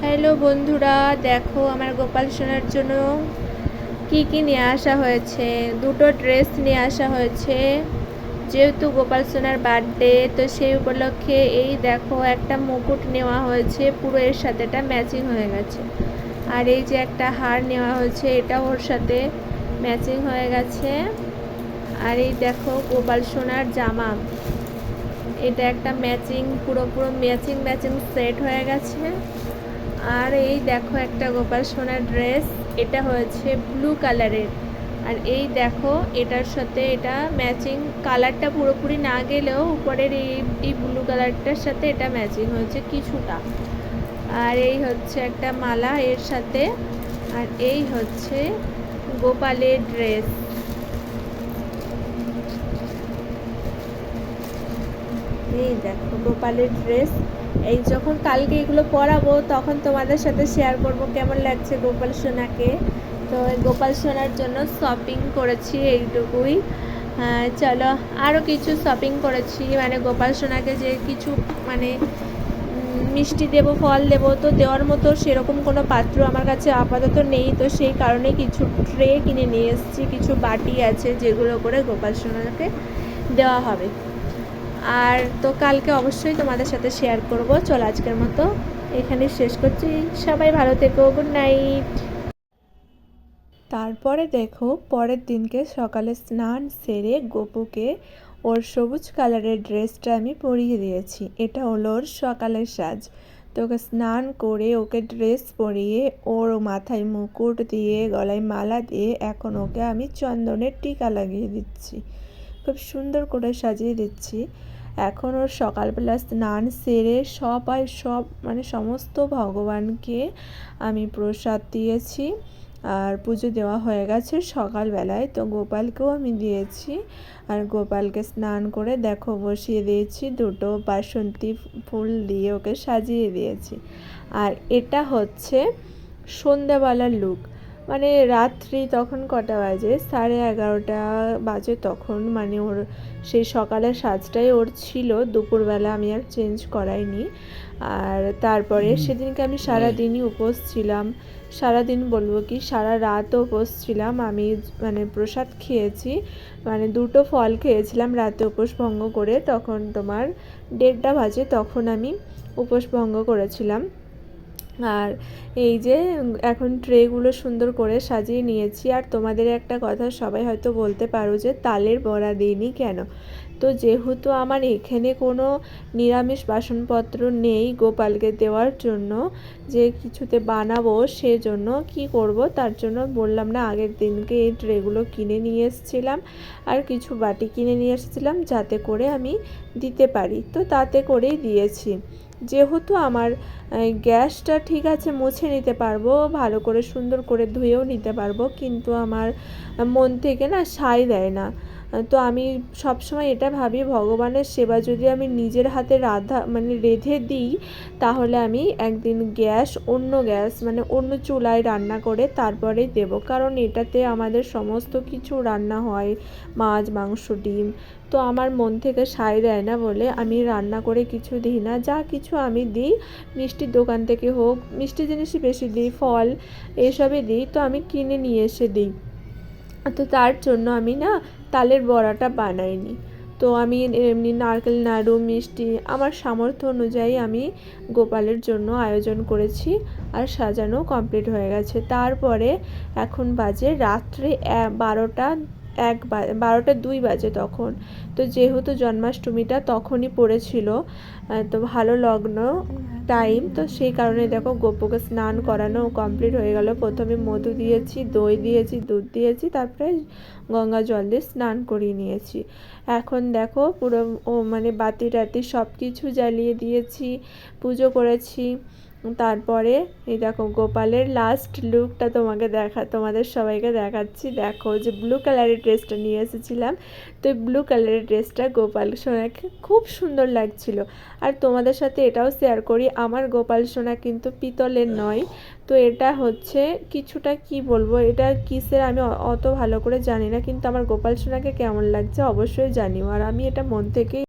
Hello বন্ধুরা, দেখো আমার গোপাল সোনার জন্য কি নিয়ে আসা হয়েছে। দুটো ড্রেস নিয়ে আসা হয়েছে, যেহেতু গোপাল সোনার বার্থডে, তো সেই উপলক্ষে এই দেখো একটা মুকুট নেওয়া হয়েছে, পুরো এর সাথে এটা ম্যাচিং হয়ে গেছে। আর এই যে একটা হার নেওয়া হয়েছে, এটা ওর সাথে ম্যাচিং হয়ে গেছে। আর এই দেখো গোপাল সোনার জামা, এটা একটা ম্যাচিং, পুরো ম্যাচিং সেট হয়ে গেছে। আর এই দেখো একটা গোপাল সোনার ড্রেস, এটা হয়েছে ব্লু কালারের। আর এই দেখো এটার সাথে এটা ম্যাচিং, কালারটা পুরোপুরি না গেলেও উপরের এই ব্লু কালারটার সাথে এটা ম্যাচিং হয়েছে কিছুটা। আর এই হচ্ছে একটা মালা এর সাথে। আর এই হচ্ছে গোপালের ড্রেস। এই দেখো গোপালের ড্রেস। এই যখন কালকে এগুলো পরাবো তখন তোমাদের সাথে শেয়ার করব কেমন লাগছে গোপাল সোনাকে। তো গোপাল সোনার জন্য শপিং করেছি এইটুকুই। চলো আরও কিছু শপিং করেছি, মানে গোপাল সোনাকে যে কিছু মানে মিষ্টি দেব, ফল দেব, তো দেওয়ার মতো সেরকম কোনো পাত্র আমার কাছে আপাতত নেই। তো সেই কারণে কিছু ট্রে কিনে নিয়ে এসেছি, কিছু বাটি আছে যেগুলো করে গোপাল সোনাকে দেওয়া হবে। আর তো কালকে অবশ্যই তোমাদের সাথে শেয়ার করব। চল আজকের মতো এখানে শেষ করছি, সবাই ভালো থেকো, গুড নাইট। তারপরে দেখো পরের দিনকে সকালে স্নান সেরে গোপুকে ওর সবুজ কালারের ড্রেসটা আমি পরিয়ে দিয়েছি। এটা হলো ওর সকালের সাজ। তো ওকে স্নান করে ওকে ড্রেস পরিয়ে ওর মাথায় মুকুট দিয়ে গলায় মালা দিয়ে এখন ওকে আমি চন্দনের টিকা লাগিয়ে দিচ্ছি, খুব সুন্দর করে সাজিয়ে দিচ্ছি। এখন ওর সকালবেলা স্নান সেরে সব মানে সমস্ত ভগবানকে আমি প্রসাদ দিয়েছি। আর পুজো দেওয়া হয়ে গেছে সকালবেলায়, তো গোপালকেও আমি দিয়েছি। আর গোপালকে স্নান করে দেখো বসিয়ে দিয়েছি, দুটো বাসন্তী ফুল দিয়ে ওকে সাজিয়ে দিয়েছি। আর এটা হচ্ছে সন্ধ্যাবেলার লুক, মানে রাত্রি তখন কটা বাজে, 11:30 বাজে তখন, মানে ওর সেই সকালের সাজটাই ওর ছিল, দুপুরবেলা আমি আর চেঞ্জ করাইনি। আর তারপরে সেদিনকে আমি সারাদিনই উপোস ছিলাম, সারাদিন বলবো কি সারা রাতও উপোস ছিলাম আমি। মানে প্রসাদ খেয়েছি, মানে দুটো ফল খেয়েছিলাম রাতে উপোস ভঙ্গ করে, তখন তোমার 1:30 বাজে তখন আমি উপোস ভঙ্গ করেছিলাম। আর এই যে এখন ট্রেগুলো সুন্দর করে সাজিয়ে নিয়েছি। আর তোমাদের একটা কথা সবাই হয়তো বলতে পারো যে তালের বড়া দিইনি কেন। তো যেহেতু আমার এখানে কোনো নিরামিষ বাসনপত্র নেই গোপালকে দেওয়ার জন্য, যে কিছুতে বানাবো, সেজন্য কি করব, তার জন্য বললাম না আগের দিনকে এই ট্রেগুলো কিনে নিয়ে এসেছিলাম আর কিছু বাটি কিনে নিয়ে এসেছিলাম যাতে করে আমি দিতে পারি, তো তাতে করেই দিয়েছি। যেহেতু আমার গ্যাসটা ঠিক আছে মুছে নিতে পারবো, ভালো করে সুন্দর করে ধুয়েও নিতে পারবো, কিন্তু আমার মন থেকে না সায় দেয় না। তো আমি সবসময় এটা ভাবি ভগবানের সেবা যদি আমি নিজের হাতে মানে রেঁধে দিই, তাহলে আমি একদিন অন্য গ্যাস মানে অন্য চুলায় রান্না করে তারপরেই দেবো, কারণ এটাতে আমাদের সমস্ত কিছু রান্না হয়, মাছ মাংস ডিম। তো আমার মন থেকে সায় দেয় না বলে আমি রান্না করে কিছু দিই না, যা কিছু আমি দিই মিষ্টির দোকান থেকে হোক, মিষ্টি জিনিসই বেশি দিই, ফল এসবই দিই, তো আমি কিনে নিয়ে এসে দিই। তো তার জন্য আমি না তালের বড়াটা বানাইনি। তো আমি এমনি নারকেল নাড়ু মিষ্টি আমার সামর্থ্য অনুযায়ী আমি গোপালের জন্য আয়োজন করেছি। আর সাজানো কমপ্লিট হয়ে গেছে। তারপরে এখন বাজে রাত্রে 12:02 বাজে তখন। তো যেহেতু জন্মাষ্টমীটা তখনই পড়েছিল, তো ভালো লগ্ন টাইম, তো সেই কারণে দেখো গোপুকে স্নান করানো কমপ্লিট হয়ে গেল। প্রথমে মধু দিয়েছি, দই দিয়েছি, দুধ দিয়েছি, তারপরে গঙ্গা জল দিয়ে স্নান করিয়ে নিয়েছি। এখন দেখো পুরো মানে বাতি টাতি সব কিছু জ্বালিয়ে দিয়েছি, পুজো করেছি। তারপরে এই দেখো গোপালের লাস্ট লুকটা তোমাদের সবাইকে দেখাচ্ছি। দেখো যে ব্লু কালারের ড্রেসটা নিয়ে এসেছিলাম, তো এই ব্লু কালারের ড্রেসটা গোপাল সোনাকে খুব সুন্দর লাগছিল। আর তোমাদের সাথে এটাও শেয়ার করি, আমার গোপাল সোনা কিন্তু পিতলের নয়, তো এটা হচ্ছে কিছুটা কি বলবো, এটা কিসের আমি অত ভালো করে জানি না, কিন্তু আমার গোপাল সোনাকে কেমন লাগছে অবশ্যই জানিও। আর আমি এটা মন থেকেই